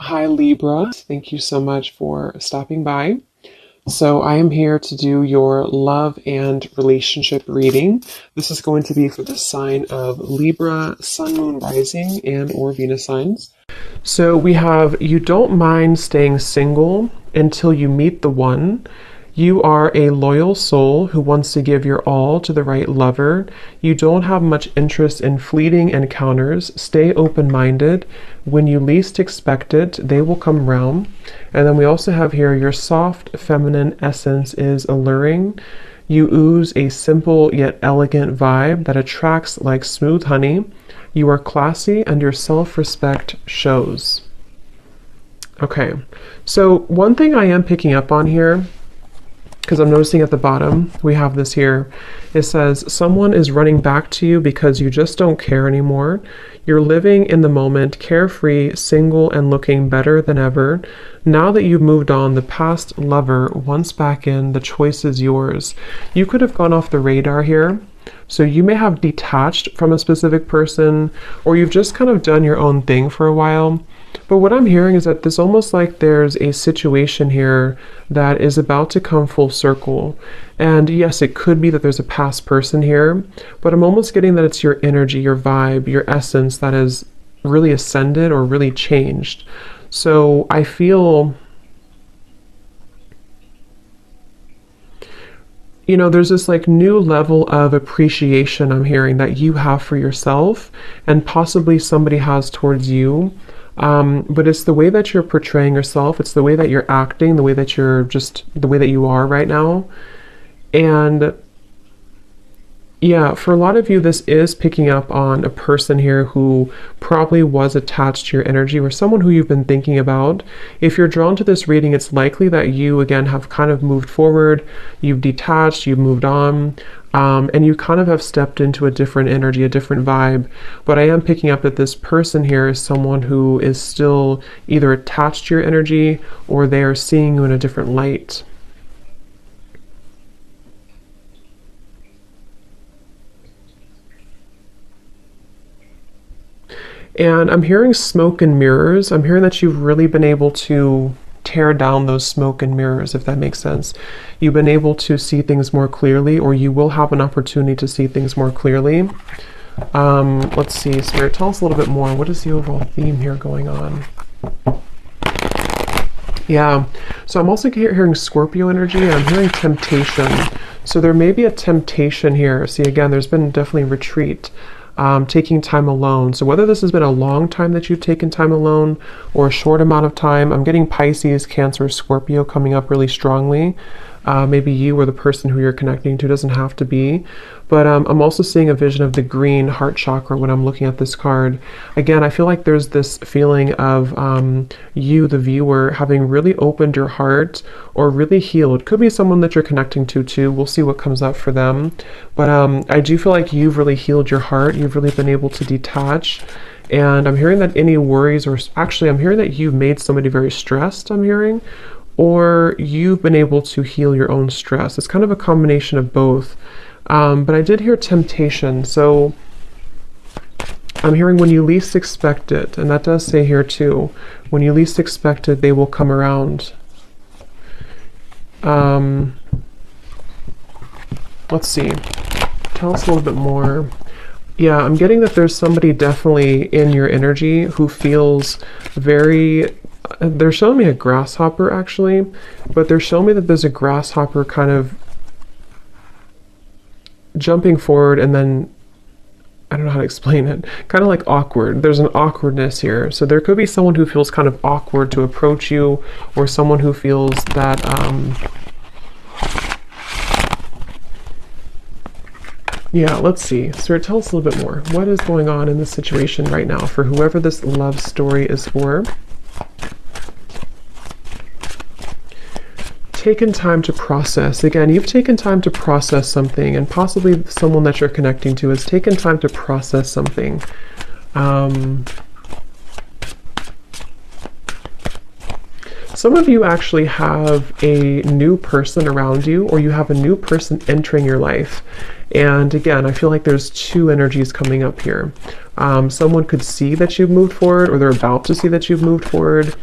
Hi Libra, thank you so much for stopping by. So I am here to do your love and relationship reading. This is going to be for the sign of Libra, Sun, Moon, Rising, and or Venus signs. So we have you don't mind staying single until you meet the one. You are a loyal soul who wants to give your all to the right lover. You don't have much interest in fleeting encounters. Stay open-minded. When you least expect it, they will come round. And then we also have here your soft feminine essence is alluring. You ooze a simple yet elegant vibe that attracts like smooth honey. You are classy and your self-respect shows. Okay, so one thing I am picking up on here, because I'm noticing at the bottom, we have this here. It says, someone is running back to you because you just don't care anymore. You're living in the moment, carefree, single, and looking better than ever. Now that you've moved on, the past lover, once back in, the choice is yours. You could have gone off the radar here. So you may have detached from a specific person, or you've just kind of done your own thing for a while. But what I'm hearing is that there's almost like there's a situation here that is about to come full circle. And yes, it could be that there's a past person here, but I'm almost getting that it's your energy, your vibe, your essence that has really ascended or really changed. So I feel, you know, there's this like new level of appreciation I'm hearing that you have for yourself and possibly somebody has towards you. But it's the way that you're portraying yourself. It's the way that you're acting, the way that you're just the way that you are right now. And yeah, for a lot of you, this is picking up on a person here who probably was attached to your energy or someone who you've been thinking about. If you're drawn to this reading, it's likely that you, again, have kind of moved forward, you've detached, you've moved on, and you kind of have stepped into a different energy, a different vibe. But I am picking up that this person here is someone who is still either attached to your energy or they are seeing you in a different light. And I'm hearing smoke and mirrors. I'm hearing that you've really been able to tear down those smoke and mirrors, if that makes sense. You've been able to see things more clearly, or you will have an opportunity to see things more clearly. Let's see, Spirit, tell us a little bit more. What is the overall theme here going on? Yeah, so I'm also hearing Scorpio energy, and I'm hearing temptation. So there may be a temptation here. See, again, there's been definitely retreat. Taking time alone. So whether this has been a long time that you've taken time alone or a short amount of time, I'm getting Pisces, Cancer, Scorpio coming up really strongly. Maybe you or the person who you're connecting to, doesn't have to be. But I'm also seeing a vision of the green heart chakra when I'm looking at this card. Again, I feel like there's this feeling of you, the viewer, having really opened your heart or really healed. Could be someone that you're connecting to too. We'll see what comes up for them. But I do feel like you've really healed your heart. You've really been able to detach. And I'm hearing that any worries, or actually I'm hearing that you've made somebody very stressed, I'm hearing, or you've been able to heal your own stress. It's kind of a combination of both. But I did hear temptation. So I'm hearing when you least expect it. And that does say here too, when you least expect it, they will come around. Let's see. Tell us a little bit more. Yeah, I'm getting that there's somebody definitely in your energy who feels very... They're showing me a grasshopper actually, but they're showing me that there's a grasshopper kind of jumping forward and then, I don't know how to explain it, kind of like awkward. There's an awkwardness here. So there could be someone who feels kind of awkward to approach you, or someone who feels that, yeah, let's see. Sir, tell us a little bit more. What is going on in this situation right now for whoever this love story is for? Taken time to process. Again, you've taken time to process something, and possibly someone that you're connecting to has taken time to process something. Some of you actually have a new person around you, or you have a new person entering your life. And again, I feel like there's two energies coming up here. Someone could see that you've moved forward, or they're about to see that you've moved forward.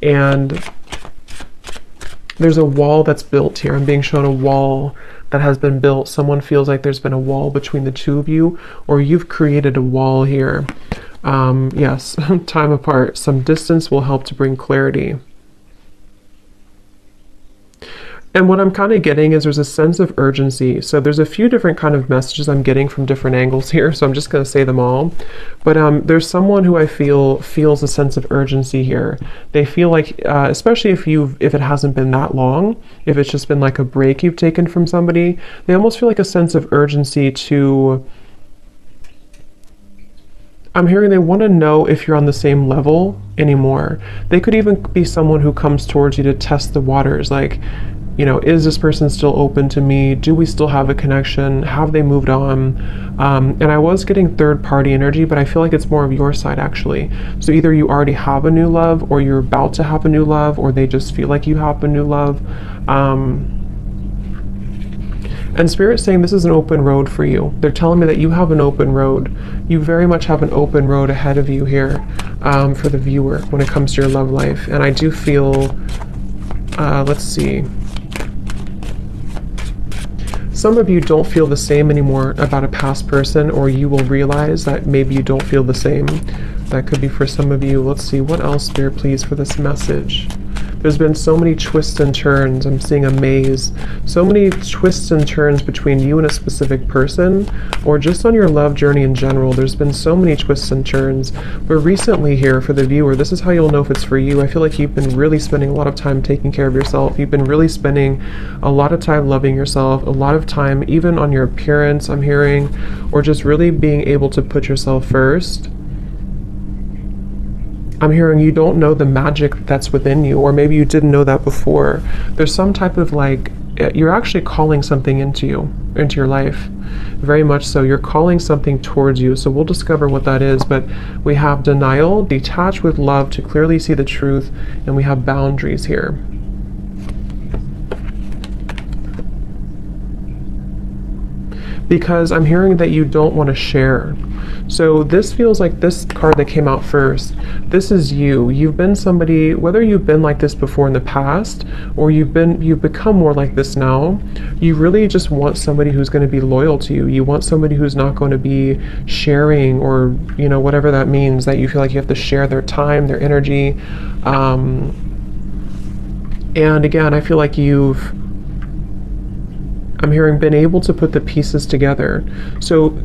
And there's a wall that's built here. I'm being shown a wall that has been built. Someone feels like there's been a wall between the two of you, or you've created a wall here. Yes, time apart. Some distance will help to bring clarity. And what I'm kind of getting is there's a sense of urgency. So there's a few different kind of messages I'm getting from different angles here. So I'm just going to say them all. But there's someone who I feel feels a sense of urgency here. They feel like, especially if it hasn't been that long, if it's just been like a break you've taken from somebody, they almost feel like a sense of urgency to, I'm hearing they want to know if you're on the same level anymore. They could even be someone who comes towards you to test the waters. Like, you know, is this person still open to me? Do we still have a connection? Have they moved on? And I was getting third party energy, but I feel like it's more of your side actually. So either you already have a new love, or you're about to have a new love, or they just feel like you have a new love. And Spirit's saying this is an open road for you. They're telling me that you have an open road. You very much have an open road ahead of you here for the viewer when it comes to your love life. And I do feel, let's see. Some of you don't feel the same anymore about a past person, or you will realize that maybe you don't feel the same. That could be for some of you. Let's see, what else, Spirit, please, for this message? There's been so many twists and turns. I'm seeing a maze. So many twists and turns between you and a specific person, or just on your love journey in general. There's been so many twists and turns. But recently here, for the viewer, this is how you'll know if it's for you. I feel like you've been really spending a lot of time taking care of yourself. You've been really spending a lot of time loving yourself, a lot of time even on your appearance, I'm hearing, or just really being able to put yourself first. I'm hearing you don't know the magic that's within you, or maybe you didn't know that before. There's some type of like, you're actually calling something into your life. Very much so. You're calling something towards you. So we'll discover what that is. But we have denial, detach with love to clearly see the truth, and we have boundaries here. Because I'm hearing that you don't want to share. So this feels like this card that came out first. This is you. You've been somebody, whether you've been like this before in the past, or you've become more like this now, you really just want somebody who's going to be loyal to you. You want somebody who's not going to be sharing, or, you know, whatever that means, that you feel like you have to share their time, their energy. And again, I feel like I'm hearing been able to put the pieces together. So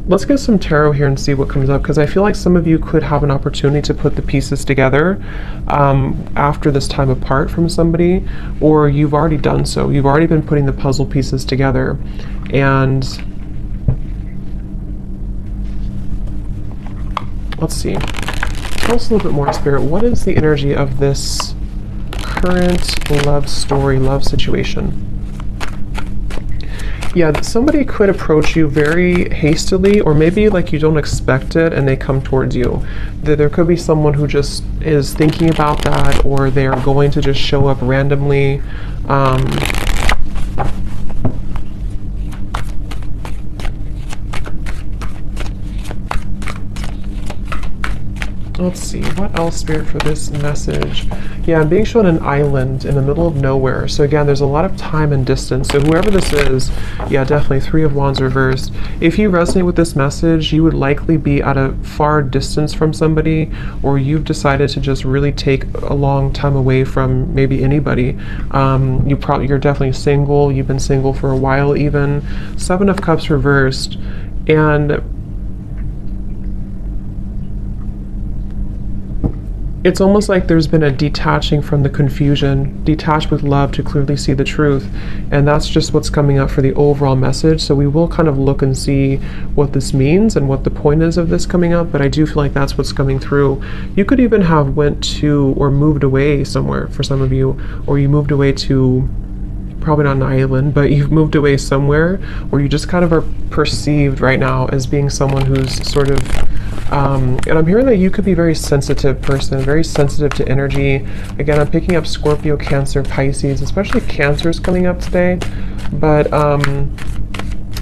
let's get some tarot here and see what comes up, because I feel like some of you could have an opportunity to put the pieces together after this time apart from somebody, or you've already done so. You've already been putting the puzzle pieces together. And let's see. Tell us a little bit more, Spirit. What is the energy of this current love story, love situation? Yeah, somebody could approach you very hastily, or maybe like you don't expect it and they come towards you. There could be someone who just is thinking about that, or they are going to just show up randomly. Let's see, what else, Spirit, for this message? Yeah, I'm being shown an island in the middle of nowhere. So again, there's a lot of time and distance. So whoever this is, yeah, definitely Three of Wands reversed. If you resonate with this message, you would likely be at a far distance from somebody, or you've decided to just really take a long time away from maybe anybody. You're definitely single. You've been single for a while even. Seven of Cups reversed. And it's almost like there's been a detaching from the confusion, detached with love to clearly see the truth. And that's just what's coming up for the overall message. So we will kind of look and see what this means and what the point is of this coming up. But I do feel like that's what's coming through. You could even have went to or moved away somewhere for some of you, or you moved away to, probably not an island, but you've moved away somewhere where you just kind of are perceived right now as being someone who's sort of And I'm hearing that you could be a very sensitive person, very sensitive to energy. Again, I'm picking up Scorpio, Cancer, Pisces, especially Cancer's coming up today. But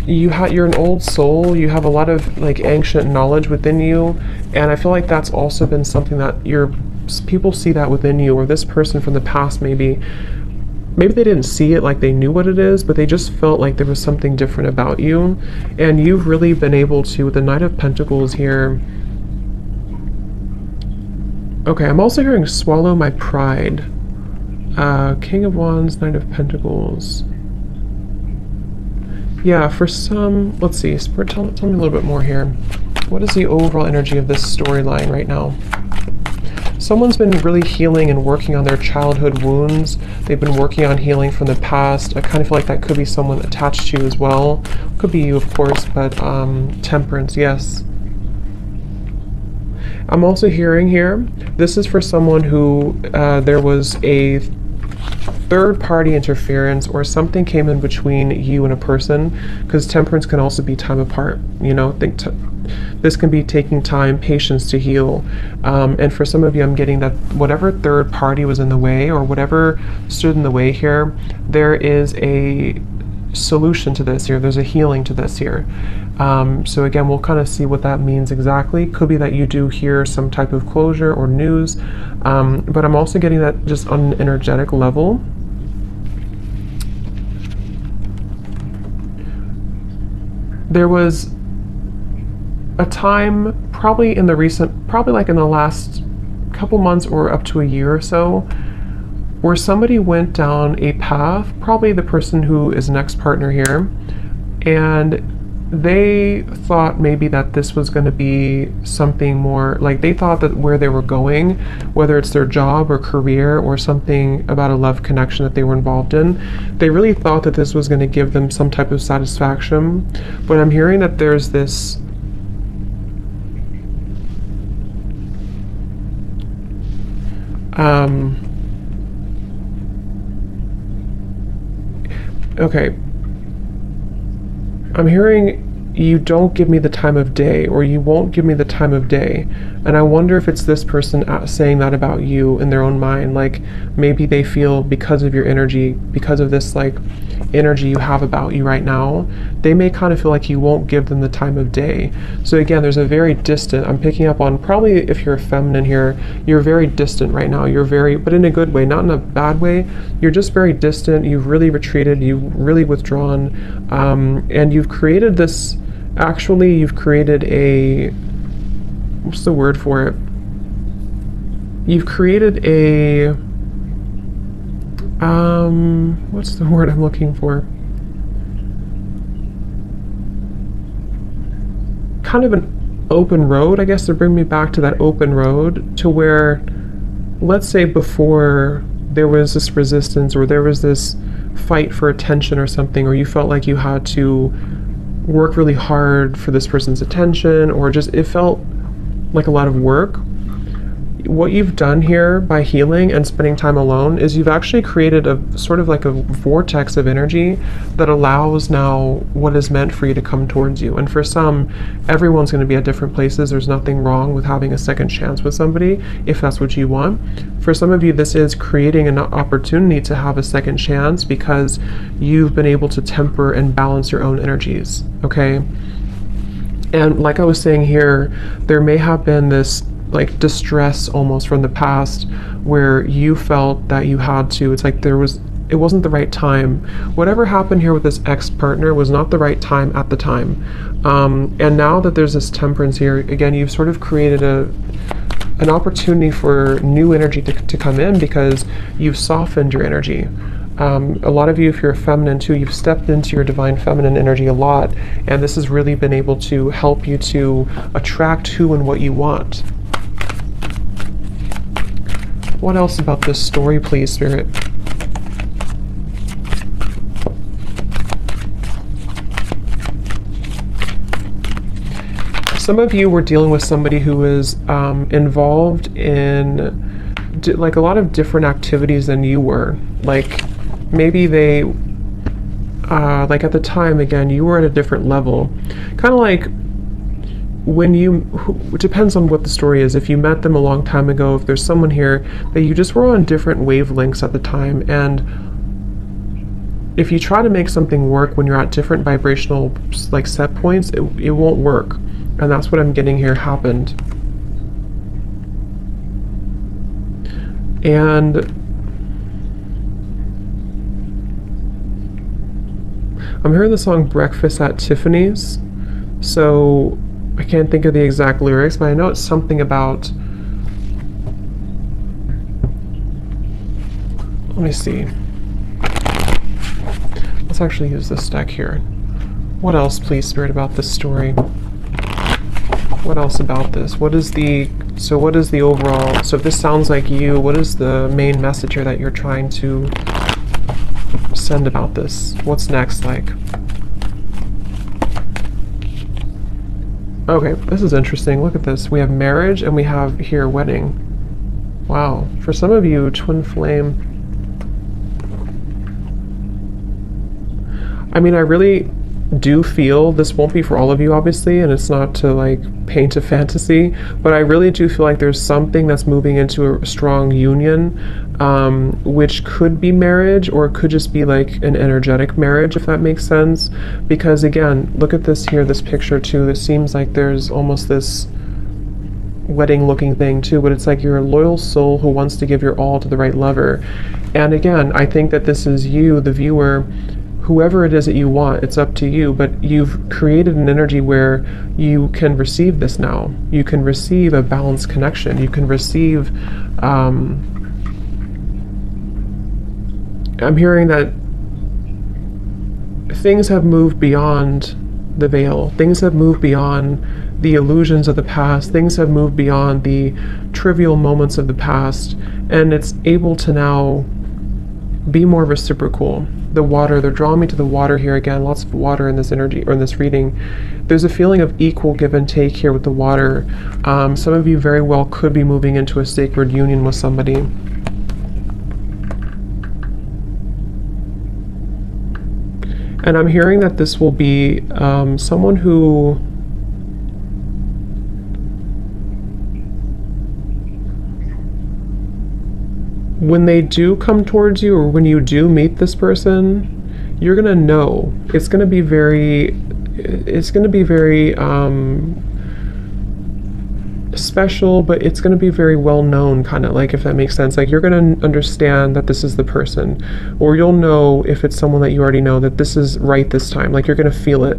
you're an old soul. You have a lot of like ancient knowledge within you, and I feel like that's also been something that people see that within you, or this person from the past maybe they didn't see it like they knew what it is, but they just felt like there was something different about you. And you've really been able to, with the Knight of Pentacles here. Okay, I'm also hearing swallow my pride. King of Wands, Knight of Pentacles. Yeah, for some, let's see, Spirit, tell me a little bit more here. What is the overall energy of this storyline right now? Someone's been really healing and working on their childhood wounds. They've been working on healing from the past. I kind of feel like that could be someone attached to you as well. Could be you, of course, but Temperance, yes. I'm also hearing here, this is for someone who there was a third-party interference, or something came in between you and a person, because Temperance can also be time apart. You know, this can be taking time, patience to heal. And for some of you, I'm getting that whatever third party was in the way, or whatever stood in the way here, there is a solution to this here. There's a healing to this here. So again, we'll kind of see what that means exactly. Could be that you do hear some type of closure or news, but I'm also getting that just on an energetic level. There was a time, probably like in the last couple months or up to a year or so, where somebody went down a path, probably the person who is next partner here, and they thought maybe that this was going to be something more, like they thought that where they were going, whether it's their job or career or something about a love connection that they were involved in, they really thought that this was going to give them some type of satisfaction. But I'm hearing that there's this okay, I'm hearing you don't give me the time of day, or you won't give me the time of day. And I wonder if it's this person saying that about you in their own mind. Like maybe they feel because of your energy, because of this like energy you have about you right now, they may kind of feel like you won't give them the time of day. So again, there's a very distant, I'm picking up on, probably if you're a feminine here, you're very distant right now. You're very, but in a good way, not in a bad way. You're just very distant. You've really retreated. You've really withdrawn. And you've created this, actually, you've created a, what's the word for it? You've created a, what's the word I'm looking for? Kind of an open road, I guess, to bring me back to that open road, to where, let's say before there was this resistance, or there was this fight for attention or something, or you felt like you had to work really hard for this person's attention, or just it felt like a lot of work. What you've done here by healing and spending time alone is you've actually created a sort of like a vortex of energy that allows now what is meant for you to come towards you. And for some, everyone's going to be at different places. There's nothing wrong with having a second chance with somebody if that's what you want. For some of you, this is creating an opportunity to have a second chance because you've been able to temper and balance your own energies, okay? And like I was saying here, there may have been this like distress almost from the past where you felt that you had to, it's like it wasn't the right time. Whatever happened here with this ex-partner was not the right time at the time. And now that there's this temperance here, again, you've sort of created an opportunity for new energy to come in because you've softened your energy. A lot of you, if you're a feminine too, you've stepped into your divine feminine energy a lot, and this has really been able to help you to attract who and what you want. What else about this story, please, Spirit? Some of you were dealing with somebody who was involved in like a lot of different activities than you were. Like maybe they, like at the time, again, you were at a different level. Kind of like when it depends on what the story is. If you met them a long time ago, if there's someone here that you just were on different wavelengths at the time, and if you try to make something work when you're at different vibrational like set points, it won't work. And that's what I'm getting here happened. And I'm hearing the song Breakfast at Tiffany's. So I can't think of the exact lyrics, but I know it's something about, let me see. Let's actually use this deck here. What else, please, Spirit, about this story? What else about this? What is the overall, so if this sounds like you, what is the main message here that you're trying to send about this? What's next like? Okay, this is interesting. Look at this. We have marriage and we have here wedding. Wow. For some of you, twin flame. I mean, I really do feel, this won't be for all of you obviously, and it's not to like paint a fantasy, but I really do feel like there's something that's moving into a strong union, which could be marriage, or it could just be like an energetic marriage, if that makes sense. Because again, look at this here, this picture too. This seems like there's almost this wedding looking thing too, but it's like you're a loyal soul who wants to give your all to the right lover. And again, I think that this is you, the viewer. Whoever it is that you want, it's up to you, but you've created an energy where you can receive this now. You can receive a balanced connection. You can receive, I'm hearing that things have moved beyond the veil. Things have moved beyond the illusions of the past. Things have moved beyond the trivial moments of the past, and it's able to now be more reciprocal. The water, they're drawing me to the water here again, lots of water in this energy, or in this reading. There's a feeling of equal give and take here with the water. Some of you very well could be moving into a sacred union with somebody. And I'm hearing that this will be someone who when they do come towards you, or when you do meet this person, you're gonna know. It's gonna be very special, but it's gonna be very well known, kind of like, if that makes sense. Like, you're gonna understand that this is the person, or you'll know if it's someone that you already know that this is right this time. Like, you're gonna feel it.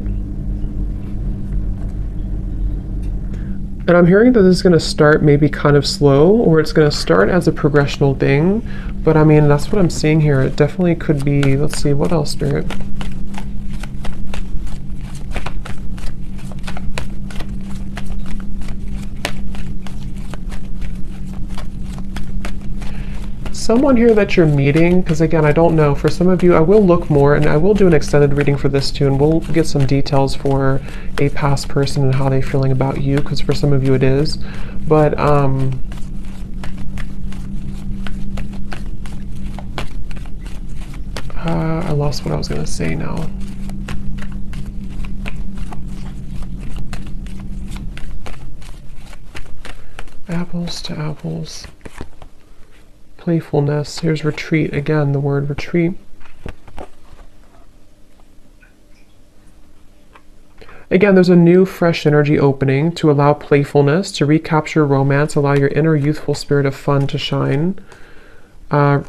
And I'm hearing that this is going to start maybe kind of slow, or it's going to start as a progressional thing. But I mean, that's what I'm seeing here. It definitely could be, let's see, what else, Spirit? Someone here that you're meeting, because again, I don't know. For some of you, I will look more, and I will do an extended reading for this too, and we'll get some details for a past person and how they're feeling about you, because for some of you it is. But I lost what I was going to say now. Apples to apples. Playfulness. Here's retreat. Again, the word retreat. Again, there's a new, fresh energy opening to allow playfulness, to recapture romance, allow your inner youthful spirit of fun to shine.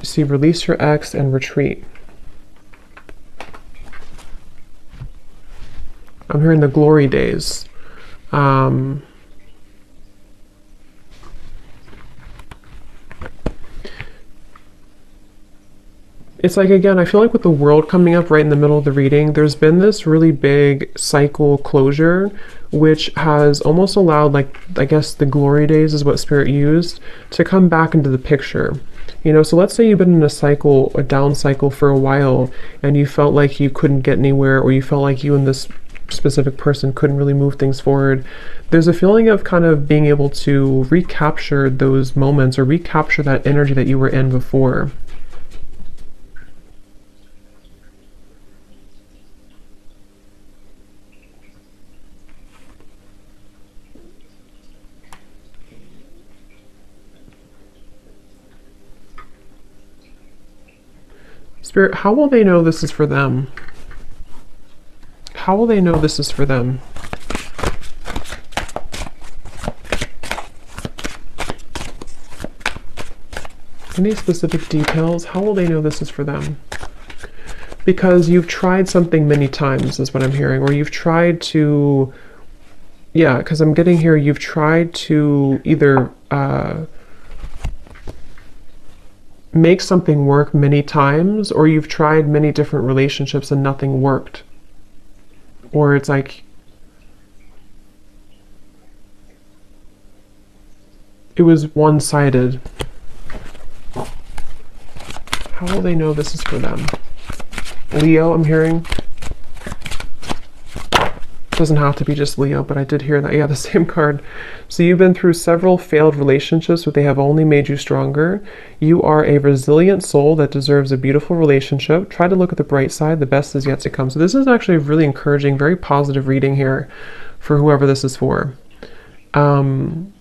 See, release your ex and retreat. I'm hearing the glory days. It's like, again, I feel like with the world coming up right in the middle of the reading, there's been this really big cycle closure, which has almost allowed, like, I guess the glory days is what Spirit used, to come back into the picture. You know, so let's say you've been in a cycle, a down cycle for a while, and you felt like you couldn't get anywhere, or you felt like you and this specific person couldn't really move things forward. There's a feeling of kind of being able to recapture those moments, or recapture that energy that you were in before. Spirit, how will they know this is for them? How will they know this is for them? Any specific details? How will they know this is for them? Because you've tried something many times is what I'm hearing, or you've tried to, yeah, because I'm getting here, you've tried to either make something work many times, or you've tried many different relationships and nothing worked. Or it's like it was one-sided. How will they know this is for them? Leo, I'm hearing. Doesn't have to be just Leo, but I did hear that. Yeah, the same card. So you've been through several failed relationships, but they have only made you stronger. You are a resilient soul that deserves a beautiful relationship. Try to look at the bright side. The best is yet to come. So this is actually a really encouraging, very positive reading here for whoever this is for. And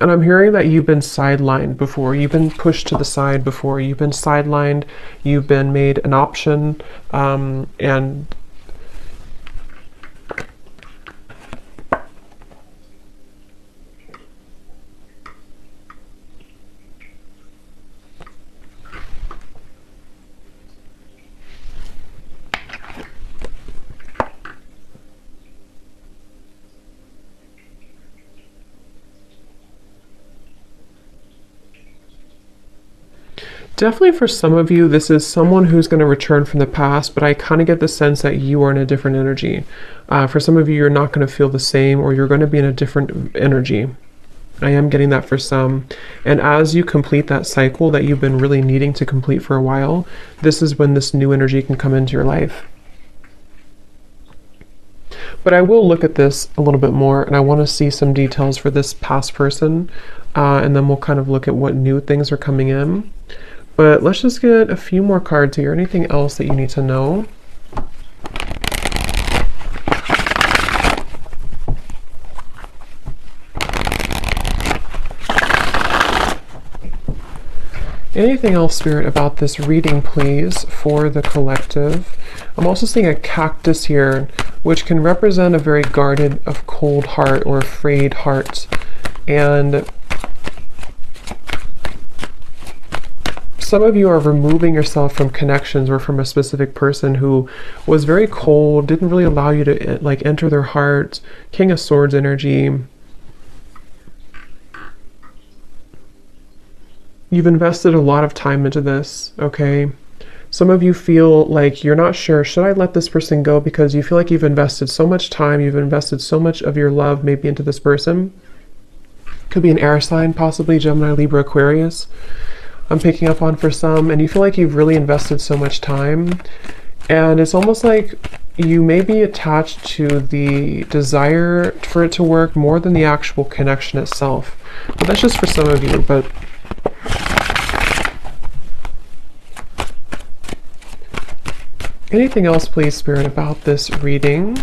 I'm hearing that you've been sidelined before. You've been pushed to the side before. You've been sidelined. You've been made an option. And definitely for some of you, this is someone who's going to return from the past, but I kind of get the sense that you are in a different energy. For some of you, you're not going to feel the same, or you're going to be in a different energy. I am getting that for some. And as you complete that cycle that you've been really needing to complete for a while, this is when this new energy can come into your life. But I will look at this a little bit more, and I want to see some details for this past person, and then we'll kind of look at what new things are coming in. But let's just get a few more cards here. Anything else that you need to know? Anything else, Spirit, about this reading, please, for the collective? I'm also seeing a cactus here, which can represent a very guarded, a cold heart or afraid heart. And some of you are removing yourself from connections or from a specific person who was very cold, didn't really allow you to like enter their heart. King of Swords energy. You've invested a lot of time into this, okay? Some of you feel like you're not sure, should I let this person go? Because you feel like you've invested so much time, you've invested so much of your love maybe into this person. Could be an air sign, possibly Gemini, Libra, Aquarius. I'm picking up on for some, and you feel like you've really invested so much time, and it's almost like you may be attached to the desire for it to work more than the actual connection itself. But that's just for some of you. But anything else, please, Spirit, about this reading?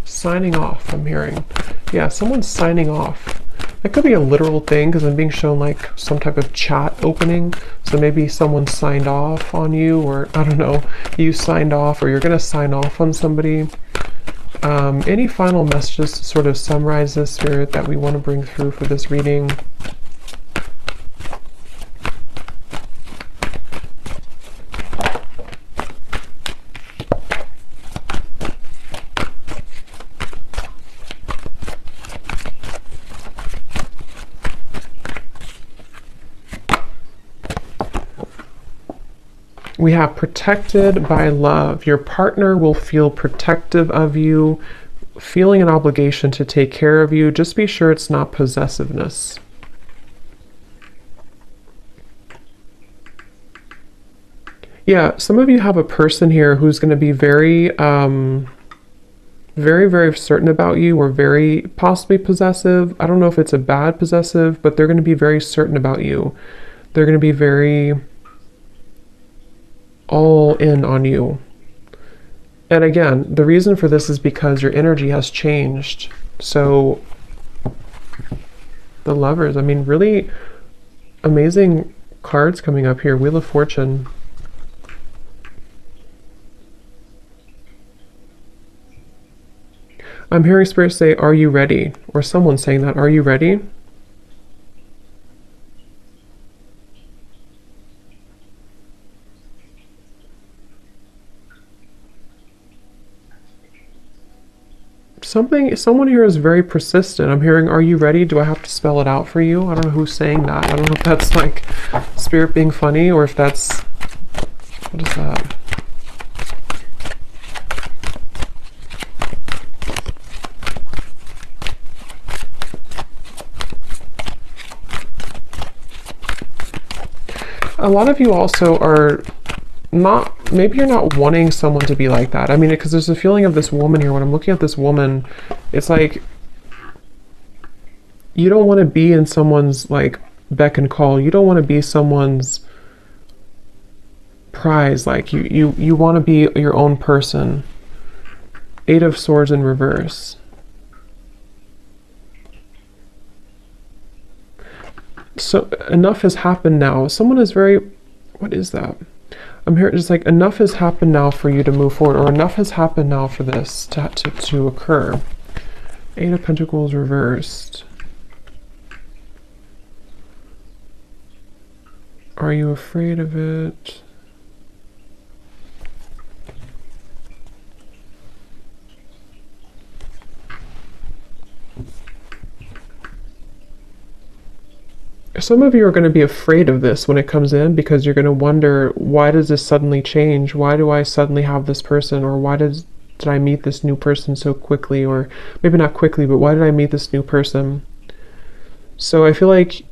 Signing off, I'm hearing. Yeah, someone's signing off. That could be a literal thing because I'm being shown like some type of chat opening. So maybe someone signed off on you, or I don't know, you signed off, or you're going to sign off on somebody. Any final messages to sort of summarize this, Spirit, that we want to bring through for this reading? We have protected by love. Your partner will feel protective of you, feeling an obligation to take care of you. Just be sure it's not possessiveness. Yeah, some of you have a person here who's going to be very, very certain about you, or very possibly possessive. I don't know if it's a bad possessive, but they're going to be very certain about you. They're going to be very all in on you. And again, the reason for this is because your energy has changed. So the Lovers. I mean, really amazing cards coming up here. Wheel of Fortune. I'm hearing Spirit say, are you ready? Or someone saying that, are you ready? Someone here is very persistent. I'm hearing, are you ready? Do I have to spell it out for you? I don't know who's saying that. I don't know if that's like Spirit being funny or if that's, what is that? A lot of you also are not, maybe you're not wanting someone to be like that. I mean, because there's a feeling of this woman here. When I'm looking at this woman, it's like you don't want to be in someone's like beck and call. You don't want to be someone's prize. Like you want to be your own person. Eight of Swords in reverse. So enough has happened now. Someone is very, what is that? I'm here, just like enough has happened now for you to move forward, or enough has happened now for this to occur. Eight of Pentacles reversed. Are you afraid of it? Some of you are going to be afraid of this when it comes in, because you're going to wonder, why does this suddenly change? Why do I suddenly have this person? Or why did I meet this new person so quickly? Or maybe not quickly, but why did I meet this new person? So I feel like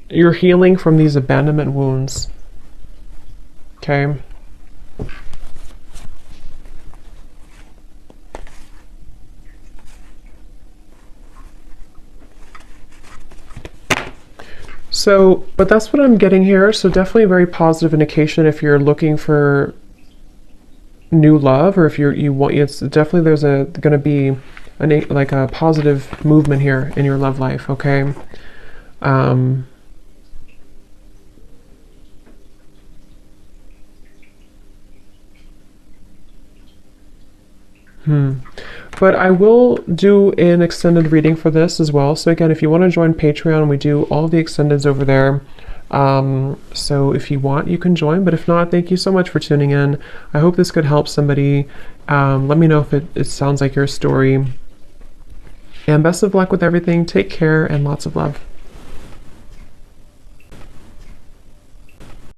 you're healing from these abandonment wounds. Okay. So, but that's what I'm getting here. So definitely a very positive indication if you're looking for new love, or if you want, it's definitely there's going to be like a positive movement here in your love life. Okay. But I will do an extended reading for this as well. So again, if you want to join Patreon, we do all the extendeds over there. So if you want, you can join. But if not, thank you so much for tuning in. I hope this could help somebody. Let me know if it sounds like your story. And best of luck with everything. Take care and lots of love.